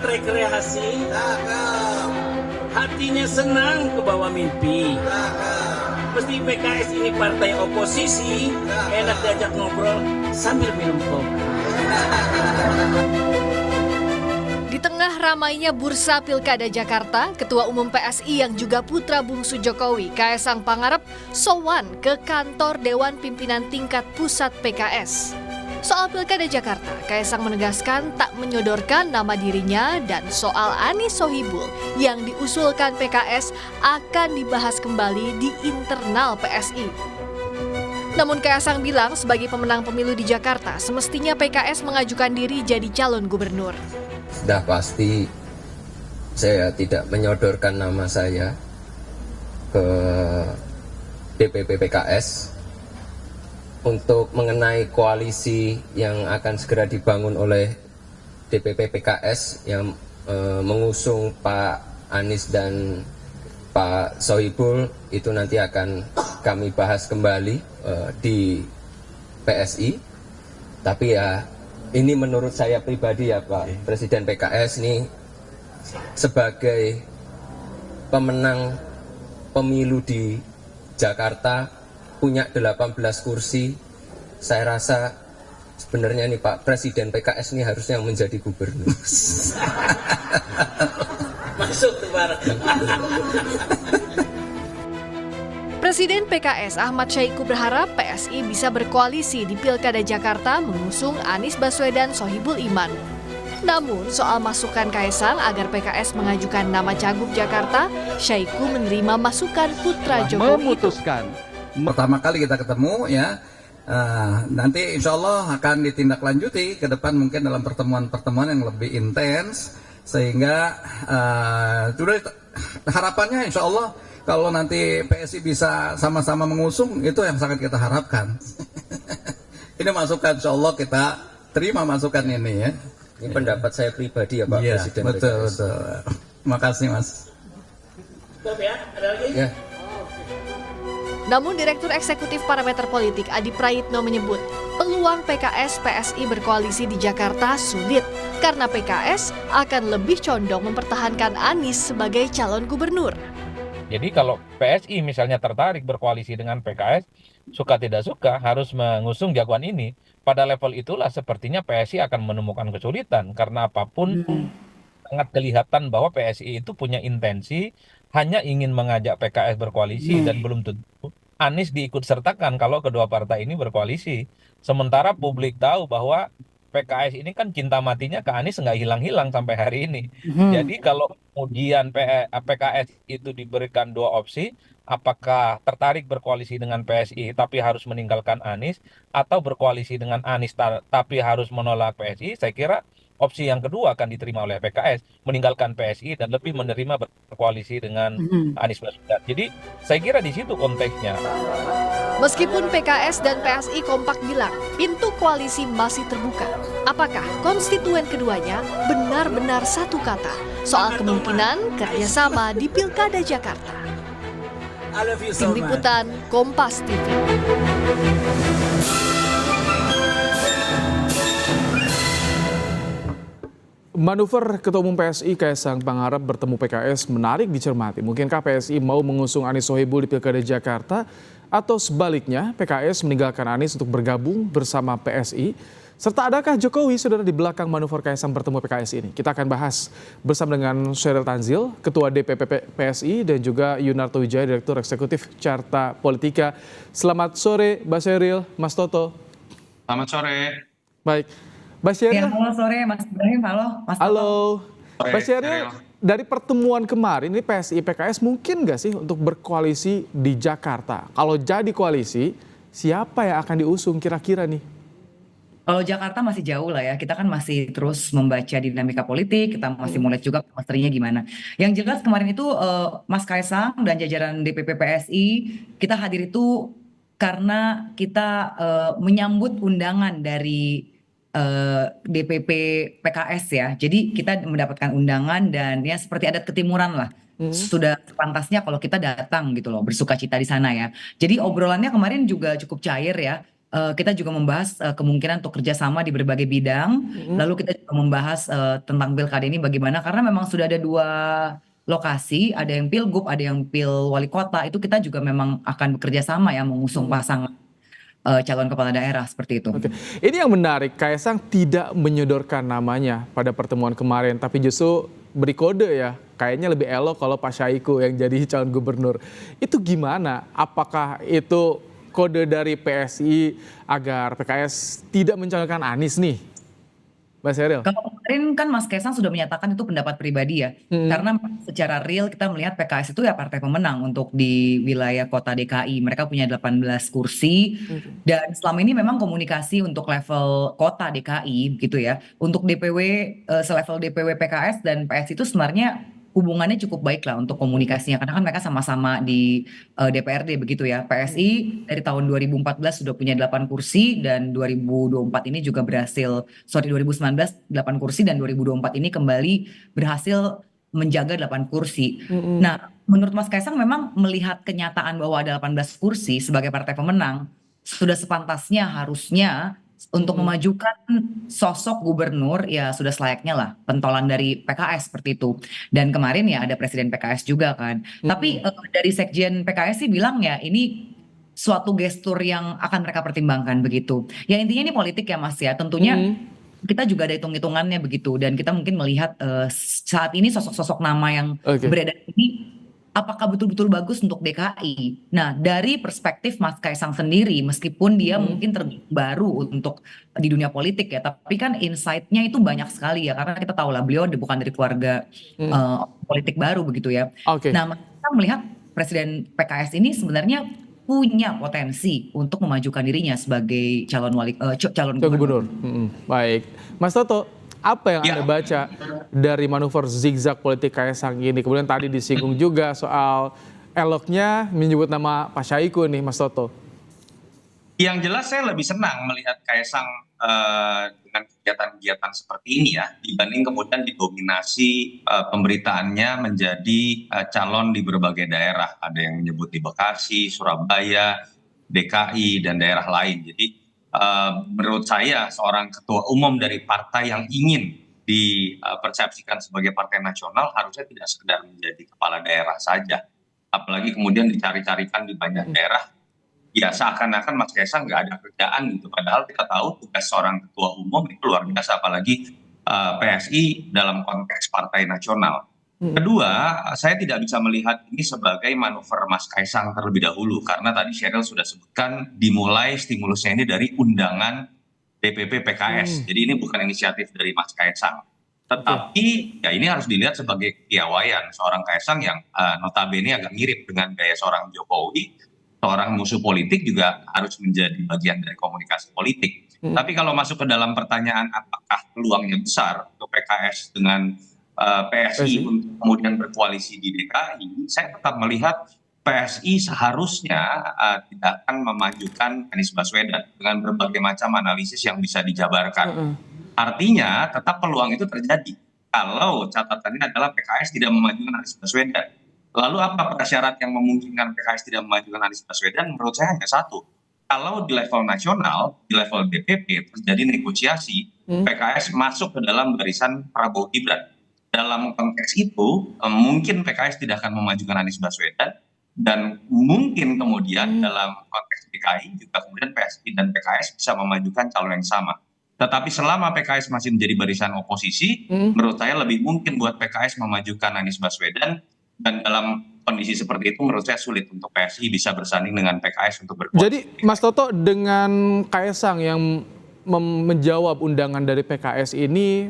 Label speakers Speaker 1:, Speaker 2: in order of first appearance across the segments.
Speaker 1: rekreasi,
Speaker 2: Cakep.
Speaker 1: hatinya senang ke bawah mimpi.
Speaker 2: Cakep.
Speaker 1: Mesti PKS ini partai oposisi, enak diajak ngobrol sambil minum kopi.
Speaker 3: Di tengah ramainya bursa Pilkada Jakarta, Ketua Umum PSI yang juga putra bungsu Jokowi, Kaesang Pangarep, sowan ke kantor Dewan Pimpinan Tingkat Pusat PKS. Soal Pilkada Jakarta, Kaesang menegaskan tak menyodorkan nama dirinya dan soal Anis Sohibul yang diusulkan PKS akan dibahas kembali di internal PSI. Namun Kaesang bilang sebagai pemenang pemilu di Jakarta, semestinya PKS mengajukan diri jadi calon gubernur.
Speaker 4: Sudah pasti saya tidak menyodorkan nama saya ke DPP PKS untuk mengenai koalisi yang akan segera dibangun oleh DPP PKS yang mengusung Pak Anies dan Pak Sohibul. Itu nanti akan kami bahas kembali di PSI. Tapi ya, ini menurut saya pribadi ya Pak Presiden PKS ini sebagai pemenang pemilu di Jakarta punya 18 kursi. Saya rasa sebenarnya nih Pak Presiden PKS ini harusnya menjadi gubernur.
Speaker 1: Masuk tuh bareng.
Speaker 3: Presiden PKS Ahmad Syahiku berharap PSI bisa berkoalisi di Pilkada Jakarta mengusung Anies Baswedan Sohibul Iman. Namun soal masukan Kaesang agar PKS mengajukan nama Cagup Jakarta, Syahiku menerima masukan putra Jokowi itu.
Speaker 2: Pertama kali kita ketemu ya, nanti insya Allah akan ditindaklanjuti ke depan mungkin dalam pertemuan-pertemuan yang lebih intens, sehingga harapannya insya Allah kalau nanti PSI bisa sama-sama mengusung, itu yang sangat kita harapkan. Ini masukan, insya Allah kita terima masukan ini ya.
Speaker 4: Ini pendapat saya pribadi ya Pak Presiden
Speaker 2: betul,
Speaker 4: PKS.
Speaker 2: betul. Terima kasih Mas.
Speaker 1: Stop ya, ada lagi?
Speaker 4: Ya.
Speaker 3: Namun Direktur Eksekutif Parameter Politik Adi Prayitno menyebut peluang PKS PSI berkoalisi di Jakarta sulit karena PKS akan lebih condong mempertahankan Anies sebagai calon gubernur.
Speaker 5: Jadi kalau PSI misalnya tertarik berkoalisi dengan PKS, suka tidak suka harus mengusung jagoan ini. Pada level itulah sepertinya PSI akan menemukan kesulitan karena apapun sangat kelihatan bahwa PSI itu punya intensi hanya ingin mengajak PKS berkoalisi dan belum tentu Anies diikut sertakan kalau kedua partai ini berkoalisi. Sementara publik tahu bahwa PKS ini kan cinta matinya ke Anies nggak hilang-hilang sampai hari ini. Jadi kalau kemudian PKS itu diberikan dua opsi, apakah tertarik berkoalisi dengan PSI tapi harus meninggalkan Anies, atau berkoalisi dengan Anies tapi harus menolak PSI, saya kira opsi yang kedua akan diterima oleh PKS, meninggalkan PSI dan lebih menerima berkoalisi dengan Anies Baswedan. Jadi saya kira di situ konteksnya.
Speaker 3: Meskipun PKS dan PSI kompak bilang pintu koalisi masih terbuka, apakah konstituen keduanya benar-benar satu kata soal kemungkinan kerjasama di Pilkada Jakarta?
Speaker 1: I love you so
Speaker 3: Tim
Speaker 1: much.
Speaker 3: Liputan Kompas TV.
Speaker 6: Manuver Ketua Umum PSI Kaesang Pangarep bertemu PKS menarik dicermati. Mungkinkah PSI mau mengusung Anis Sohibul di Pilkada Jakarta atau sebaliknya PKS meninggalkan Anis untuk bergabung bersama PSI? Serta adakah Jokowi saudara di belakang manuver Kaesang bertemu PKS ini? Kita akan bahas bersama dengan Sheryl Tanzil, Ketua DPP PSI dan juga Yunarto Wijaya, Direktur Eksekutif Carta Politika. Selamat sore Mbak Sheryl, Mas Toto.
Speaker 7: Selamat sore.
Speaker 6: Baik. Mbak Sheryl.
Speaker 8: Ya, halo sore Mas Ibrahim, halo Mas Toto.
Speaker 6: Halo.
Speaker 7: Sore,
Speaker 6: Mbak Sheryl,
Speaker 7: Sheryl.
Speaker 6: dari pertemuan kemarin ini PSI PKS mungkin nggak sih untuk berkoalisi di Jakarta? Kalau jadi koalisi, siapa yang akan diusung kira-kira nih?
Speaker 8: Kalau Jakarta masih jauh lah ya, kita kan masih terus membaca dinamika politik, kita masih mulai juga chemistry-nya gimana. Yang jelas kemarin itu Mas Kaesang dan jajaran DPP PSI, kita hadir itu karena kita menyambut undangan dari DPP PKS ya. Jadi kita mendapatkan undangan dan ya seperti adat ketimuran lah. Sudah sepantasnya kalau kita datang gitu loh, bersuka cita di sana ya. Jadi obrolannya kemarin juga cukup cair ya. kita juga membahas kemungkinan untuk kerjasama di berbagai bidang. Lalu kita juga membahas tentang pilkada ini bagaimana, karena memang sudah ada 2 lokasi, ada yang pilgub, ada yang pil wali kota. Itu kita juga memang akan bekerja sama ya mengusung pasangan calon kepala daerah seperti itu.
Speaker 6: Oke. Ini yang menarik, Kaisang tidak menyodorkan namanya pada pertemuan kemarin, tapi justru beri kode ya, kayaknya lebih elok kalau Pak Syahiku yang jadi calon gubernur. Itu gimana? Apakah itu kode dari PSI agar PKS tidak mencalonkan Anies nih, Mas Sheryl?
Speaker 8: Kalau kemarin kan Mas Kaisang sudah menyatakan itu pendapat pribadi ya, karena secara real kita melihat PKS itu ya partai pemenang untuk di wilayah kota DKI. Mereka punya 18 kursi, dan selama ini memang komunikasi untuk level kota DKI gitu ya. Untuk DPW, selevel DPW PKS dan PS itu sebenarnya hubungannya cukup baik lah untuk komunikasinya, karena kan mereka sama-sama di DPRD begitu ya. PSI dari tahun 2014 sudah punya 8 kursi, dan 2024 ini juga 2019 8 kursi, dan 2024 ini kembali berhasil menjaga 8 kursi. Nah, menurut Mas Kaisang memang melihat kenyataan bahwa ada 18 kursi sebagai partai pemenang, sudah sepantasnya harusnya untuk memajukan sosok gubernur ya sudah selayaknya lah pentolan dari PKS seperti itu. Dan kemarin ya ada presiden PKS juga kan. Tapi dari sekjen PKS sih bilang ya ini suatu gestur yang akan mereka pertimbangkan begitu. Ya intinya ini politik ya Mas ya. Tentunya kita juga ada hitung-hitungannya begitu, dan kita mungkin melihat saat ini sosok-sosok nama yang beredar ini apakah betul-betul bagus untuk DKI. Nah, dari perspektif Mas Kaisang sendiri, meskipun dia mungkin baru untuk di dunia politik ya, tapi kan insight-nya itu banyak sekali ya, karena kita tahu lah beliau bukan dari keluarga politik baru begitu ya. Nah, kita melihat Presiden PKS ini sebenarnya punya potensi untuk memajukan dirinya sebagai calon gubernur.
Speaker 6: Baik, Mas Toto, apa yang Anda baca dari manuver zigzag politik Kaisang ini? Kemudian tadi disinggung juga soal eloknya menyebut nama Pak Syahiku nih, Mas Toto.
Speaker 7: Yang jelas saya lebih senang melihat Kaisang dengan kegiatan-kegiatan seperti ini ya, dibanding kemudian didominasi pemberitaannya menjadi calon di berbagai daerah. Ada yang menyebut di Bekasi, Surabaya, DKI, dan daerah lain. Jadi menurut saya seorang ketua umum dari partai yang ingin dipersepsikan sebagai partai nasional harusnya tidak sekedar menjadi kepala daerah saja, apalagi kemudian dicari-carikan di banyak daerah. Ya seakan-akan Mas Kaisang nggak ada kerjaan gitu, padahal kita tahu tugas seorang ketua umum itu luar biasa, apalagi PSI dalam konteks partai nasional. Kedua, saya tidak bisa melihat ini sebagai manuver Mas Kaisang terlebih dahulu, karena tadi Sheryl sudah sebutkan dimulai stimulusnya ini dari undangan DPP PKS. Jadi ini bukan inisiatif dari Mas Kaisang. Tetapi ya ini harus dilihat sebagai piawaian seorang Kaisang yang notabene agak mirip dengan gaya seorang Jokowi. Seorang musuh politik juga harus menjadi bagian dari komunikasi politik. Tapi kalau masuk ke dalam pertanyaan apakah peluangnya besar untuk PKS dengan PSI untuk kemudian berkoalisi di DKI, saya tetap melihat PSI seharusnya tidak akan memajukan Anies Baswedan dengan berbagai macam analisis yang bisa dijabarkan. Artinya tetap peluang itu terjadi kalau catatannya adalah PKS tidak memajukan Anies Baswedan. Lalu apa prasyarat yang memungkinkan PKS tidak memajukan Anies Baswedan? Menurut saya hanya satu. Kalau di level nasional, di level DPP terjadi negosiasi, PKS masuk ke dalam barisan Prabowo Gibran. Dalam konteks itu, mungkin PKS tidak akan memajukan Anies Baswedan, dan mungkin kemudian dalam konteks DKI juga kemudian PSI dan PKS bisa memajukan calon yang sama. Tetapi selama PKS masih menjadi barisan oposisi, menurut saya lebih mungkin buat PKS memajukan Anies Baswedan, dan dalam kondisi seperti itu menurut saya sulit untuk PSI bisa bersanding dengan PKS untuk berkoalisi.
Speaker 6: Jadi Mas Toto, dengan Kaisang yang menjawab undangan dari PKS ini,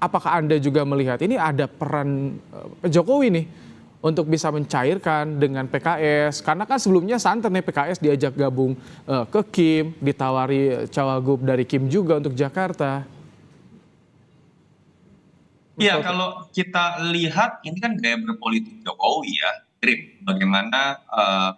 Speaker 6: apakah Anda juga melihat ini ada peran Jokowi nih untuk bisa mencairkan dengan PKS? Karena kan sebelumnya santer nih PKS diajak gabung ke Kim, ditawari cawagup dari Kim juga untuk Jakarta.
Speaker 7: Ya, kalau kita lihat ini kan gaya berpolitik Jokowi ya, Trip, bagaimana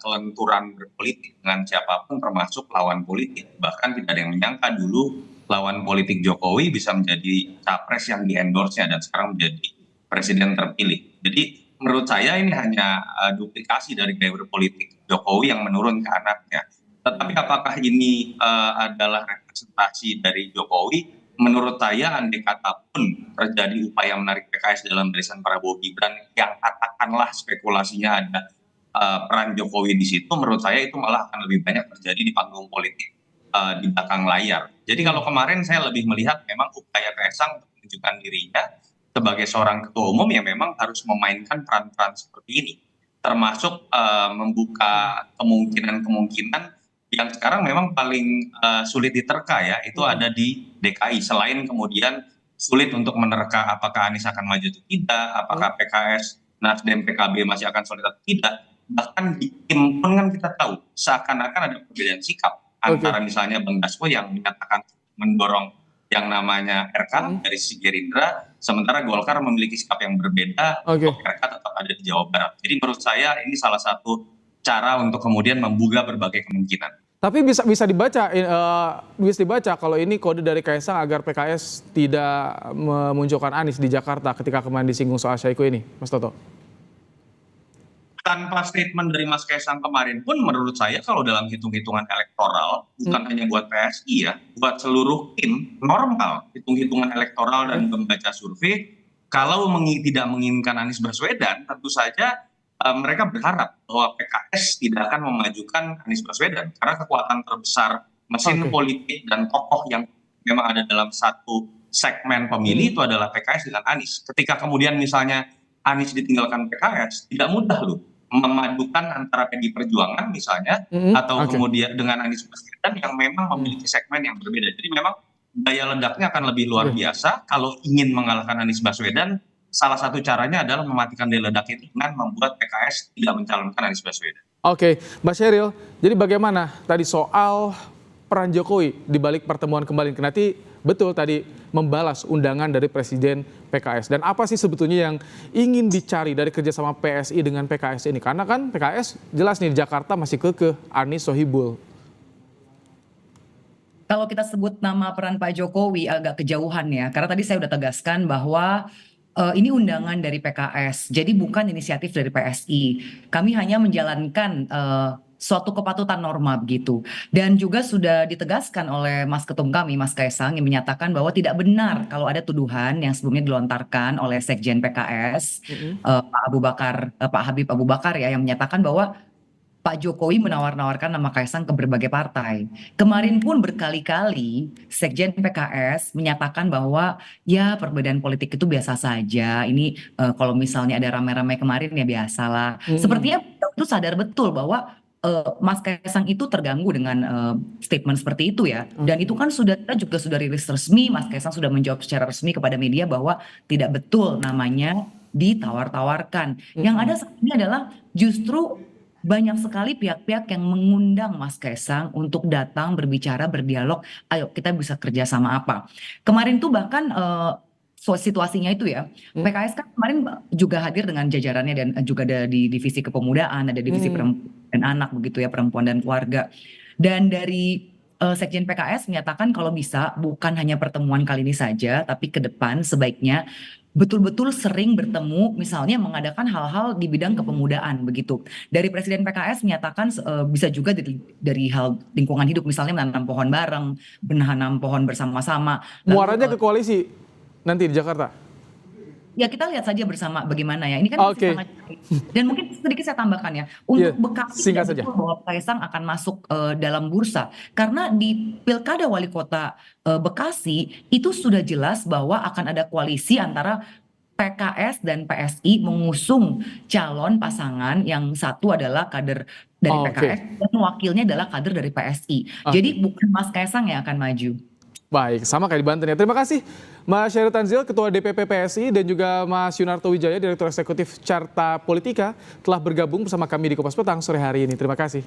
Speaker 7: kelenturan berpolitik dengan siapapun termasuk lawan politik. Bahkan tidak ada yang menyangka dulu lawan politik Jokowi bisa menjadi capres yang di-endorse-nya dan sekarang menjadi presiden terpilih. Jadi menurut saya ini hanya duplikasi dari gaya berpolitik Jokowi yang menurun ke anaknya. Tetapi apakah ini adalah representasi dari Jokowi? Menurut saya andai kata pun terjadi upaya menarik PKS dalam barisan Prabowo Gibran yang katakanlah spekulasinya ada peran Jokowi di situ, menurut saya itu malah akan lebih banyak terjadi di panggung politik di belakang layar. Jadi kalau kemarin saya lebih melihat memang upaya Kaisang untuk menunjukkan dirinya sebagai seorang ketua umum yang memang harus memainkan peran-peran seperti ini, termasuk membuka kemungkinan-kemungkinan yang sekarang memang paling sulit diterka ya, itu ada di DKI. Selain kemudian sulit untuk menerka apakah Anies akan maju atau tidak, apakah PKS, Nasdem, PKB masih akan solid atau tidak. Bahkan di tim pun kan kita tahu seakan-akan ada perbedaan sikap antara misalnya Bang Dasko yang menyatakan mendorong yang namanya RK dari sisi Gerindra, sementara Golkar memiliki sikap yang berbeda untuk RK tetap ada di Jawa Barat. Jadi menurut saya ini salah satu cara untuk kemudian membuka berbagai kemungkinan.
Speaker 6: Tapi bisa dibaca kalau ini kode dari Kaisang agar PKS tidak memunculkan Anies di Jakarta ketika kemarin disinggung soal Syahiku ini, Mas Toto.
Speaker 7: Tanpa statement dari Mas Kaisang kemarin pun menurut saya kalau dalam hitung-hitungan elektoral, bukan hanya buat PSI ya, buat seluruh tim normal, hitung-hitungan elektoral dan membaca survei, kalau tidak menginginkan Anies Baswedan, tentu saja mereka berharap bahwa PKS tidak akan memajukan Anies Baswedan karena kekuatan terbesar mesin politik dan tokoh yang memang ada dalam satu segmen pemilih itu adalah PKS dengan Anies. Ketika kemudian misalnya Anies ditinggalkan PKS, tidak mudah loh memadukan antara PDI Perjuangan misalnya atau kemudian dengan Anies Baswedan yang memang memiliki segmen yang berbeda. Jadi memang daya ledaknya akan lebih luar biasa kalau ingin mengalahkan Anies Baswedan. Salah satu caranya adalah mematikan daya ledak itu dengan membuat PKS tidak mencalonkan Anies Baswedan.
Speaker 6: Oke, Mbak Sheryl, jadi bagaimana tadi soal peran Jokowi di balik pertemuan kembali nanti betul tadi membalas undangan dari Presiden PKS. Dan apa sih sebetulnya yang ingin dicari dari kerjasama PSI dengan PKS ini? Karena kan PKS jelas nih di Jakarta masih kekeh Anies Sohibul.
Speaker 8: Kalau kita sebut nama peran Pak Jokowi agak kejauhan ya, karena tadi saya udah tegaskan bahwa ini undangan dari PKS, jadi bukan inisiatif dari PSI. Kami hanya menjalankan suatu kepatutan norma begitu. Dan juga sudah ditegaskan oleh Mas Ketum kami, Mas Kaisang, yang menyatakan bahwa tidak benar kalau ada tuduhan yang sebelumnya dilontarkan oleh Sekjen PKS, Pak Habib Abu Bakar ya, yang menyatakan bahwa Pak Jokowi menawar-nawarkan nama Kaisang ke berbagai partai. Kemarin pun berkali-kali Sekjen PKS menyatakan bahwa ya perbedaan politik itu biasa saja. Ini kalau misalnya ada rame-rame kemarin ya biasalah. Sepertinya itu sadar betul bahwa Mas Kaisang itu terganggu dengan statement seperti itu ya. Dan itu kan kita juga sudah rilis resmi, Mas Kaisang sudah menjawab secara resmi kepada media bahwa tidak betul namanya ditawar-tawarkan. Yang ada saat ini adalah justru banyak sekali pihak-pihak yang mengundang Mas Kaisang untuk datang berbicara, berdialog, ayo kita bisa kerja sama apa. Kemarin tuh bahkan situasinya itu ya, PKS kan kemarin juga hadir dengan jajarannya dan juga ada di divisi kepemudaan, ada divisi perempuan dan anak begitu ya, perempuan dan keluarga. Dan dari Sekjen PKS menyatakan kalau bisa bukan hanya pertemuan kali ini saja, tapi ke depan sebaiknya betul-betul sering bertemu, misalnya mengadakan hal-hal di bidang kepemudaan begitu. Dari Presiden PKS menyatakan bisa juga dari hal lingkungan hidup, misalnya menanam pohon bareng, menanam pohon bersama-sama.
Speaker 6: Muaranya ke koalisi nanti di Jakarta?
Speaker 8: Ya kita lihat saja bersama bagaimana ya. Ini kan masih sangat dan mungkin sedikit saya tambahkan ya. Untuk Bekasi tidak betul bahwa Kaisang akan masuk dalam bursa. Karena di Pilkada Wali Kota Bekasi itu sudah jelas bahwa akan ada koalisi antara PKS dan PSI mengusung calon pasangan yang satu adalah kader dari PKS dan wakilnya adalah kader dari PSI. Jadi bukan Mas Kaisang yang akan maju.
Speaker 6: Baik, sama kayak di Banten ya. Terima kasih Mas Sheryl Tanzil, Ketua DPP PSI, dan juga Mas Yunarto Wijaya, Direktur Eksekutif Carta Politika, telah bergabung bersama kami di Kompas Petang sore hari ini. Terima kasih.